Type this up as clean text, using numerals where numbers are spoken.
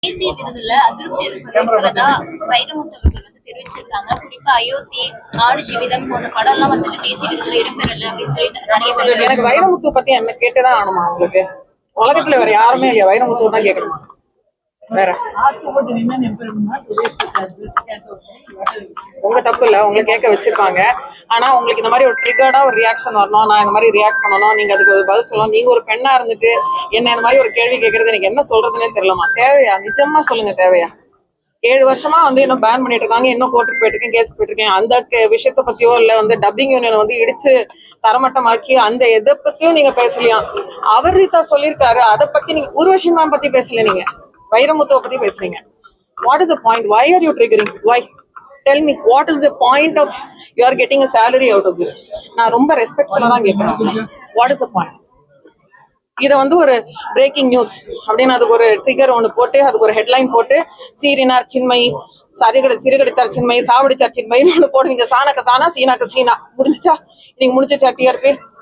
தேசிய விருதுல அதிருப்தி இருக்கிறதா வைரமுத்து அவர்கள் தெரிவிச்சிருக்காங்க. குறிப்பா அயோத்தி, ஆடு ஜீவிதம் போன்ற படம் எல்லாம் தேசிய விருதுல இடம்பெறல அப்படின்னு சொல்லி நிறைய பேர். எனக்கு வைரமுத்து பத்தி என்ன கேட்டுதான் ஆகணுமா உங்களுக்கு? உலகத்துல வேற யாருமே இல்லையா? வைரமுத்து தான் கேட்கணுமா? வேற உங்க தப்பு இல்ல, உங்களை கேட்க வச்சிருப்பாங்க. ஆனா உங்களுக்கு இந்த மாதிரி ஒரு ட்ரிகர்டா ஒரு ரியாக்ஷன் வரணும், நான் இந்த மாதிரி ரியாக்ட் பண்ணணும், நீங்க அதுக்கு ஒரு பதில் சொல்லணும். நீங்க ஒரு பெண்ணா இருந்துட்டு என்ன இந்த மாதிரி ஒரு கேள்வி கேட்கறது எனக்கு என்ன சொல்றதுன்னே தெரியலமா. தேவையா? நிஜமா சொல்லுங்க, தேவையா? 7 வருஷமா இன்னும் பேன் பண்ணிட்டு இருக்காங்க, இன்னும் கோர்ட்டுக்கு போயிட்டு இருக்கேன், கேஸ் போயிட்டு இருக்கேன். அந்த விஷயத்த பத்தியோ இல்ல டப்பிங் யூனியன் இடிச்சு தரமட்டமாக்கி அந்த எதை பத்தியும் நீங்க பேசலையா? அவர்தான் சொல்லியிருக்காரு, அதை பத்தி நீங்க உருவஷி மேம் பத்தி பேசல, நீங்க வைரமுத்துவை பத்தி பேசுறீங்க. What is the point? Why are you triggering? Why? Tell me, what is the point of you are getting a salary out of this? நான் ரொம்ப ரெஸ்பெக்ட்ஃபுல்லா தான் கேட்கிறேன். What is the point? இதை ஒரு பிரேக்கிங் நியூஸ் அப்படின்னு அதுக்கு ஒரு ட்ரிகர் ஒன்று போட்டு அதுக்கு ஒரு ஹெட்லைன் போட்டு சீரினார் சின்மை, சிறுகடித்தார் சின்மை, சாவடிச்சார் சின்மைன்னு ஒன்று போடுவீங்க. சாணக்க சாணா, சீனாக்கு சீனா. முடிஞ்சிச்சா? நீங்க முடிஞ்சிச்சா டிஆர்பி?